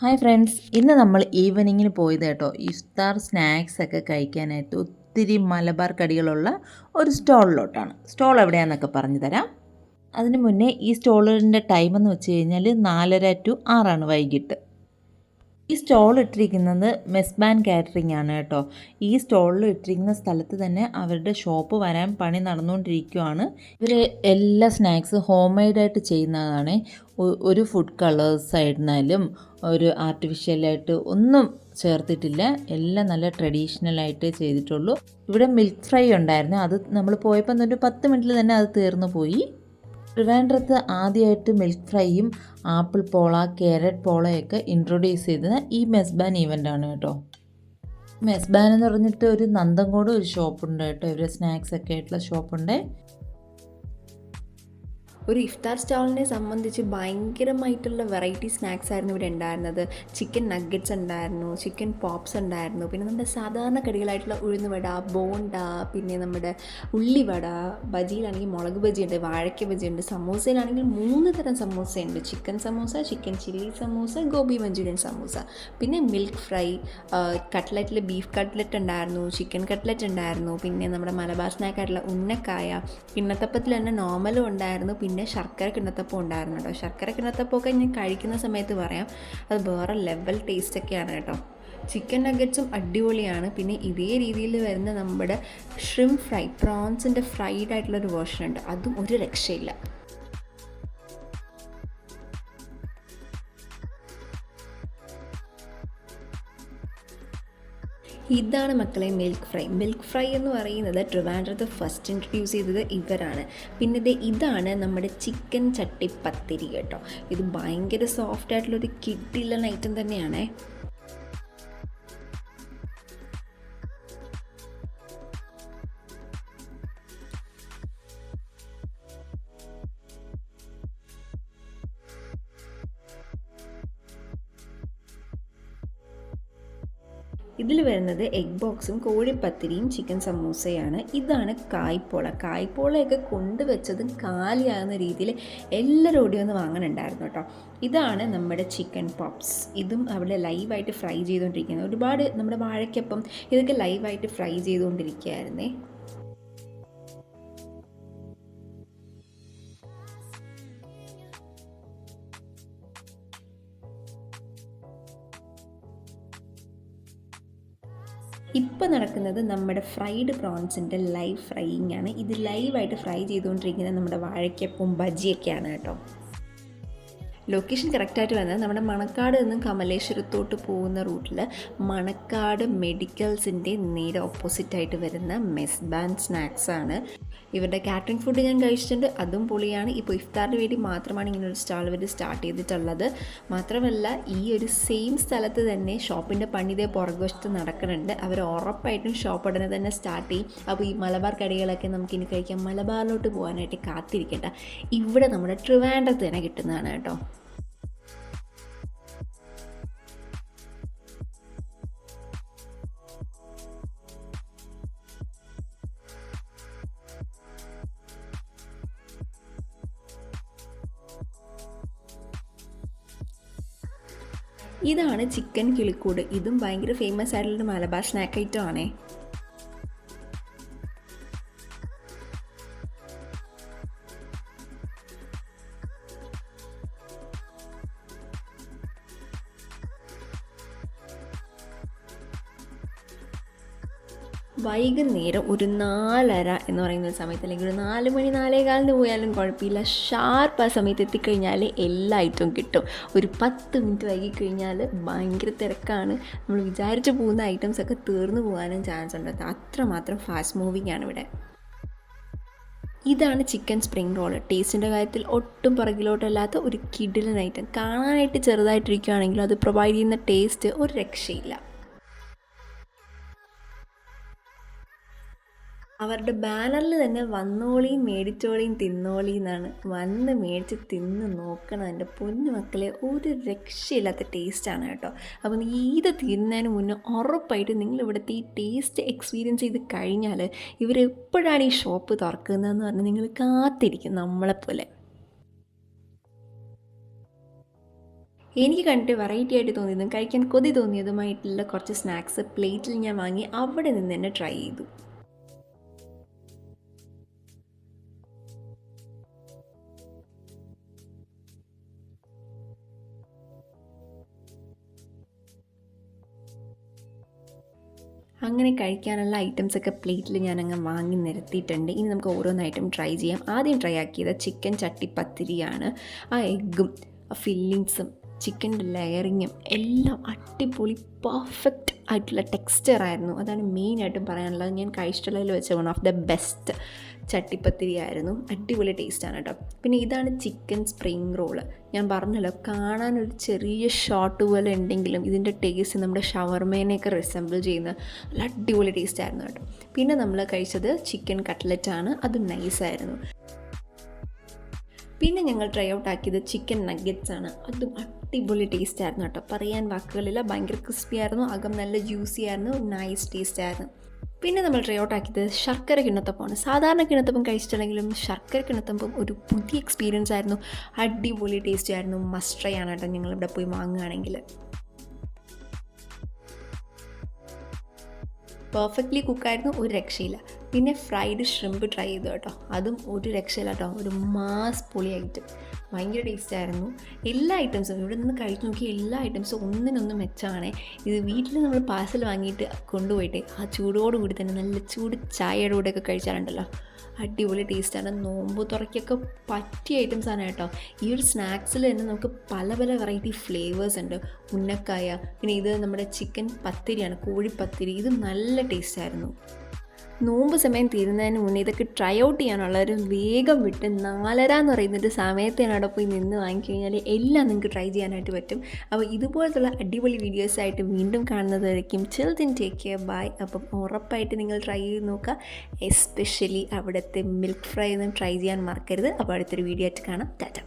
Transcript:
Hi friends, ഇന്ന് നമ്മൾ ഈവനിങ്ങിന് പോയത് കേട്ടോ ഇഫ്താർ സ്നാക്സ് ഒക്കെ കഴിക്കാനായിട്ട് ഒത്തിരി മലബാർ കടികളുള്ള ഒരു സ്റ്റോളിലോട്ടാണ്. സ്റ്റോൾ എവിടെയാണെന്നൊക്കെ പറഞ്ഞു തരാം. അതിന് മുന്നേ ഈ സ്റ്റോളിൻ്റെ ടൈം എന്ന് വെച്ച് കഴിഞ്ഞാൽ 4:30 to 6 വൈകിട്ട്. ഈ സ്റ്റോൾ ഇട്ടിരിക്കുന്നത് മെസ്ബാൻ കാറ്ററിംഗ് ആണ് കേട്ടോ. ഈ സ്റ്റോളിൽ ഇട്ടിരിക്കുന്ന സ്ഥലത്ത് തന്നെ അവരുടെ ഷോപ്പ് വരാൻ പണി നടന്നുകൊണ്ടിരിക്കുകയാണ്. ഇവർ എല്ലാ സ്നാക്സ് ഹോം മെയ്ഡായിട്ട് ചെയ്യുന്നതാണ്. ഒരു ഫുഡ് കളേഴ്സ് ആയിരുന്നാലും ഒരു ആർട്ടിഫിഷ്യലായിട്ട് ഒന്നും ചേർത്തിട്ടില്ല. എല്ലാം നല്ല ട്രഡീഷണലായിട്ട് ചെയ്തിട്ടുള്ളൂ. ഇവിടെ മിൽക്ക് ഫ്രൈ ഉണ്ടായിരുന്നു. അത് നമ്മൾ പോയപ്പോൾ ഒരു 10 മിനിറ്റിൽ തന്നെ അത് തീർന്നു പോയി. ട്രിവാൻഡ്രത്ത് ആദ്യമായിട്ട് മിൽക്ക് ഫ്രൈയും ആപ്പിൾ പോള, ക്യാരറ്റ് പോളയൊക്കെ ഇൻട്രൊഡ്യൂസ് ചെയ്തത് ഈ മെസ്ബാൻ ഈവൻ്റാണ് കേട്ടോ. മെസ്ബാൻ എന്ന് പറഞ്ഞിട്ട് ഒരു നന്തൻകോട് ഒരു ഷോപ്പുണ്ട് കേട്ടോ. ഇവരുടെ സ്നാക്സ് ഒക്കെ ആയിട്ടുള്ള ഷോപ്പുണ്ട്. ഒരു ഇഫ്താർ സ്റ്റാളിനെ സംബന്ധിച്ച് ഭയങ്കരമായിട്ടുള്ള വെറൈറ്റി സ്നാക്സ് ആയിരുന്നു ഇവിടെ ഉണ്ടായിരുന്നത്. ചിക്കൻ നഗ്ഗറ്റ്സ് ഉണ്ടായിരുന്നു, ചിക്കൻ പോപ്സ് ഉണ്ടായിരുന്നു, പിന്നെ നമ്മുടെ സാധാരണ കടികളായിട്ടുള്ള ഉഴുന്നുവട, ബോണ്ട, പിന്നെ നമ്മുടെ ഉള്ളിവട, ബജിയിലാണെങ്കിൽ മുളക് ബജിയുണ്ട്, വാഴയ്ക്ക ബജിയുണ്ട്, സമൂസയിലാണെങ്കിൽ 3 തരം സമൂസയുണ്ട്. Chicken samosa, chicken chilli samosa, gobi manchurian samosa, പിന്നെ മിൽക്ക് ഫ്രൈ, കട്ട്ലറ്റിൽ ബീഫ് കട്ട്ലറ്റ് ഉണ്ടായിരുന്നു, ചിക്കൻ കട്ട്ലറ്റ് ഉണ്ടായിരുന്നു, പിന്നെ നമ്മുടെ മലബാർ സ്നാക്കായിട്ടുള്ള ഉന്നക്കായ, കിണ്ണത്തപ്പത്തിൽ തന്നെ നോർമലും ഉണ്ടായിരുന്നു, പിന്നെ ശർക്കര കിണ്ണത്തപ്പം ഉണ്ടായിരുന്നു കേട്ടോ. ശർക്കര കിണ്ണത്തപ്പമൊക്കെ ഞാൻ കഴിക്കുന്ന സമയത്ത് പറയാം, അത് വേറെ ലെവൽ ടേസ്റ്റൊക്കെയാണ് കേട്ടോ. ചിക്കൻ നഗറ്റ്സും അടിപൊളിയാണ്. പിന്നെ ഇതേ രീതിയിൽ വരുന്ന നമ്മുടെ ഷ്രിംപ് ഫ്രൈ, പ്രോൺസിൻ്റെ ഫ്രൈഡ് ആയിട്ടുള്ളൊരു വേർഷൻ ഉണ്ട്, അതും ഒരു രക്ഷയില്ല. ഇതാണ് മക്കളെ മിൽക്ക് ഫ്രൈ. മിൽക്ക് ഫ്രൈ എന്ന് പറയുന്നത് ട്രിവാൻഡ്രത്ത് ഫസ്റ്റ് ഇൻട്രൊഡ്യൂസ് ചെയ്തത് ഇവരാണ്. പിന്നെ ഇതാണ് നമ്മുടെ ചിക്കൻ ചട്ടിപ്പത്തിരി കേട്ടോ. ഇത് ഭയങ്കര സോഫ്റ്റ് ആയിട്ടുള്ളൊരു കിഡിലൻ ഐറ്റം തന്നെയാണേ. ഇതിൽ വരുന്നത് എഗ് ബോക്സും കോഴിപ്പത്തിരിയും ചിക്കൻ സമൂസയാണ്. ഇതാണ് കായ്പോള. കായ്പോളയൊക്കെ കൊണ്ടുവച്ചതും കാലിയാകുന്ന രീതിയിൽ എല്ലാവരും ഓടി വന്ന് വാങ്ങാനുണ്ടായിരുന്നു കേട്ടോ. ഇതാണ് നമ്മുടെ ചിക്കൻ പോപ്സ്. ഇതും അവിടെ ലൈവായിട്ട് ഫ്രൈ ചെയ്തുകൊണ്ടിരിക്കുന്നത്. ഒരുപാട് നമ്മുടെ വാഴയ്ക്കപ്പം ഇതൊക്കെ ലൈവായിട്ട് ഫ്രൈ ചെയ്തുകൊണ്ടിരിക്കുകയായിരുന്നേ. ഇപ്പോൾ നടക്കുന്നത് നമ്മുടെ ഫ്രൈഡ് പ്രോൺസിൻ്റെ ലൈവ് ഫ്രൈയിങ് ആണ്. ഇത് ലൈവായിട്ട് ഫ്രൈ ചെയ്തുകൊണ്ടിരിക്കുന്നത് നമ്മുടെ വാഴയ്ക്കപ്പവും ബജിയൊക്കെയാണ് കേട്ടോ. ലൊക്കേഷൻ കറക്റ്റായിട്ട് വന്നത് നമ്മുടെ മണക്കാട് നിന്നും കമലേശ്വരത്തോട്ട് പോകുന്ന റൂട്ടിൽ മണക്കാട് മെഡിക്കൽസിൻ്റെ നേരെ ഓപ്പോസിറ്റായിട്ട് വരുന്ന മെസ്ബാൻ സ്നാക്സ് ആണ്. ഇവരുടെ കാറ്ററിംഗ് ഫുഡ് ഞാൻ കഴിച്ചിട്ടുണ്ട്, അതും പൊളിയാണ്. ഇപ്പോൾ ഇഫ്താറിന് വേണ്ടി മാത്രമാണ് ഇങ്ങനെ ഒരു സ്റ്റാൾ ഇവർ സ്റ്റാർട്ട് ചെയ്തിട്ടുള്ളത്. മാത്രമല്ല ഈ ഒരു സെയിം സ്ഥലത്ത് തന്നെ ഷോപ്പിൻ്റെ പണി ഇതേ പുറകുവശത്ത് നടക്കുന്നുണ്ട്. അവർ ഉറപ്പായിട്ടും ഷോപ്പ് ഉടനെ തന്നെ സ്റ്റാർട്ട് ചെയ്യും. അപ്പോൾ ഈ മലബാർ കടികളൊക്കെ നമുക്കിനി കഴിക്കാം. മലബാറിലോട്ട് പോകാനായിട്ട് കാത്തിരിക്കണ്ട, ഇവിടെ നമ്മുടെ ട്രിവാൻഡ്രത്ത് തന്നെ കിട്ടുന്നതാണ് കേട്ടോ. ഇതാണ് ചിക്കൻ കിളിക്കൂട്. ഇതും ഭയങ്കര ഫേമസ് ആയിട്ടുള്ളൊരു മലബാർ സ്നാക്ക് ഐറ്റം ആണേ. വൈകുന്നേരം ഒരു 4:30 എന്ന് പറയുന്ന സമയത്ത്, അല്ലെങ്കിൽ ഒരു 4 മണി 4:15 പോയാലും കുഴപ്പമില്ല. ഷാർപ്പ് ആ സമയത്ത് എത്തിക്കഴിഞ്ഞാൽ എല്ലാ ഐറ്റവും കിട്ടും. ഒരു 10 മിനിറ്റ് വൈകിക്കഴിഞ്ഞാൽ ഭയങ്കര തിരക്കാണ്. നമ്മൾ വിചാരിച്ച് പോകുന്ന ഐറ്റംസൊക്കെ തീർന്നു പോകാനും ചാൻസ് ഉണ്ട്. അത്രമാത്രം ഫാസ്റ്റ് മൂവിങ് ആണ് ഇവിടെ. ഇതാണ് ചിക്കൻ സ്പ്രിംഗ് റോൾ. ടേസ്റ്റിൻ്റെ കാര്യത്തിൽ ഒട്ടും പുറകിലോട്ടല്ലാത്ത ഒരു കിടിലൻ ഐറ്റം. കാണാനായിട്ട് ചെറുതായിട്ടിരിക്കുകയാണെങ്കിലും അത് പ്രൊവൈഡ് ചെയ്യുന്ന ടേസ്റ്റ് ഒരു രക്ഷയില്ല. അവരുടെ ബാനറിൽ തന്നെ വന്നോളിയും മേടിച്ചോളിയും തിന്നോളിയും എന്നാണ്. വന്ന് മേടിച്ച് തിന്ന് നോക്കണം എൻ്റെ പൊന്നു മക്കളെ, ഒരു രക്ഷയില്ലാത്ത ടേസ്റ്റാണ് കേട്ടോ. അപ്പോൾ ഇത് തീരുന്നതിന് മുന്നേ ഉറപ്പായിട്ട് നിങ്ങളിവിടുത്തെ ഈ ടേസ്റ്റ് എക്സ്പീരിയൻസ് ചെയ്ത് കഴിഞ്ഞാൽ ഇവരെപ്പോഴാണ് ഈ ഷോപ്പ് തുറക്കുന്നതെന്ന് പറഞ്ഞാൽ നിങ്ങൾ കാത്തിരിക്കും നമ്മളെപ്പോലെ. എനിക്ക് കണ്ടിട്ട് വെറൈറ്റി ആയിട്ട് തോന്നിയതും കഴിക്കാൻ കൊതി തോന്നിയതുമായിട്ടുള്ള കുറച്ച് സ്നാക്സ് പ്ലേറ്റിൽ ഞാൻ വാങ്ങി അവിടെ നിന്ന് തന്നെ ട്രൈ ചെയ്തു. അങ്ങനെ കഴിക്കാനുള്ള ഐറ്റംസൊക്കെ പ്ലേറ്റിൽ ഞാനങ്ങ് വാങ്ങി നിരത്തിയിട്ടുണ്ട്. ഇനി നമുക്ക് ഓരോന്നായിട്ടും ട്രൈ ചെയ്യാം. ആദ്യം ട്രൈ ആക്കിയത് ചിക്കൻ ചട്ടിപ്പത്തിരിയാണ്. ആ എഗ്ഗും ആ ഫില്ലിങ്സും ചിക്കൻ്റെ ലെയറിങ്ങും എല്ലാം അടിപൊളി പെർഫെക്റ്റ് ആയിട്ടുള്ള ടെക്സ്ചറായിരുന്നു. അതാണ് മെയിനായിട്ടും പറയാനുള്ളത്. ഞാൻ കഴിച്ചിട്ടുള്ളതിൽ വെച്ച one of the best chattipathiri ആയിരുന്നു. അടിപൊളി ടേസ്റ്റാണ് കേട്ടോ. പിന്നെ ഇതാണ് ചിക്കൻ സ്പ്രിങ് റോള്. ഞാൻ പറഞ്ഞല്ലോ, കാണാനൊരു ചെറിയ ഷോട്ട് പോലെ ഉണ്ടെങ്കിലും ഇതിൻ്റെ ടേസ്റ്റ് നമ്മുടെ ഷവർമേനെയൊക്കെ റിസംബിൾ ചെയ്യുന്ന നല്ല അടിപൊളി ടേസ്റ്റായിരുന്നു കേട്ടോ. പിന്നെ നമ്മൾ കഴിച്ചത് ചിക്കൻ കട്ട്ലറ്റാണ്. അതും നൈസായിരുന്നു. പിന്നെ ഞങ്ങൾ ട്രൈ ഔട്ട് ആക്കിയത് ചിക്കൻ നഗ്ഗറ്റ്സ് ആണ്. അതും അടിപൊളി ടേസ്റ്റ് ആയിരുന്നു കേട്ടോ, പറയാൻ വാക്കുകളില്ല. ഭയങ്കര ക്രിസ്പി ആയിരുന്നു, അകം നല്ല ജ്യൂസി ആയിരുന്നു, നൈസ് ടേസ്റ്റ് ആയിരുന്നു. പിന്നെ നമ്മൾ ട്രൈ ഔട്ട് ആക്കിയത് ശർക്കര കിണ്ണത്തപ്പമാണ്. സാധാരണ കിണ്ണത്തപ്പം കഴിച്ചിട്ടുണ്ടെങ്കിലും ശർക്കര കിണ്ണത്തപ്പം ഒരു പുതിയ എക്സ്പീരിയൻസ് ആയിരുന്നു. അടിപൊളി ടേസ്റ്റ് ആയിരുന്നു. മസ്റ്റ് ട്രൈ ആണ് കേട്ടോ നിങ്ങളിവിടെ പോയി വാങ്ങുകയാണെങ്കിൽ. പെർഫെക്റ്റ്ലി കുക്കായിരുന്നു, ഒരു രക്ഷയില്ല. പിന്നെ ഫ്രൈഡ് ഷ്രിമ്പ് ട്രൈ ചെയ്തു കേട്ടോ, അതും ഒരു രക്ഷയില്ല കേട്ടോ, ഒരു മാസ് പൊളി ഐറ്റം. ഭയങ്കര ടേസ്റ്റായിരുന്നു. എല്ലാ ഐറ്റംസും ഇവിടെ നിന്ന് കഴിച്ചു നോക്കിയ എല്ലാ ഐറ്റംസും ഒന്നിനൊന്ന് മെച്ചമാണ്. ഇത് വീട്ടിൽ നമ്മൾ പാഴ്സൽ വാങ്ങിയിട്ട് കൊണ്ടുപോയിട്ട് ആ ചൂടോടുകൂടി തന്നെ നല്ല ചൂട് ചായയുടെ കൂടെയൊക്കെ കഴിച്ചാലുണ്ടല്ലോ, അടിപൊളി ടേസ്റ്റാണ്. നോമ്പ് തുറക്കൊക്കെ പറ്റിയ ഐറ്റംസാണ് കേട്ടോ. ഈ ഒരു സ്നാക്സിൽ തന്നെ നമുക്ക് പല പല വെറൈറ്റി ഫ്ലേവേഴ്സ് ഉണ്ട്. ഉന്നക്കായ, പിന്നെ ഇത് നമ്മുടെ ചിക്കൻ പത്തിരിയാണ്, കോഴിപ്പത്തിരി. ഇത് നല്ല ടേസ്റ്റായിരുന്നു. നോമ്പ് സമയം തീരുന്നതിന് മുന്നേ ഇതൊക്കെ ട്രൈ ഔട്ട് ചെയ്യാനുള്ളവർ വേഗം വിട്ട് 4:30 എന്ന് പറയുന്നൊരു സമയത്തേന് അവിടെ പോയി നിന്ന് വാങ്ങിക്കഴിഞ്ഞാൽ എല്ലാം നിങ്ങൾക്ക് ട്രൈ ചെയ്യാനായിട്ട് പറ്റും. അപ്പോൾ ഇതുപോലത്തുള്ള അടിപൊളി വീഡിയോസായിട്ട് വീണ്ടും കാണുന്നതായിരിക്കും. ചിൽ ദെൻ ടേക്ക് കെയർ, ബൈ. അപ്പം ഉറപ്പായിട്ട് നിങ്ങൾ ട്രൈ ചെയ്ത് നോക്കുക. എസ്പെഷ്യലി അവിടുത്തെ മിൽക്ക് ഫ്രൈ ഒന്നും ട്രൈ ചെയ്യാൻ മറക്കരുത്. അപ്പോൾ അടുത്തൊരു വീഡിയോ ആയിട്ട് കാണാം. ടാറ്റ.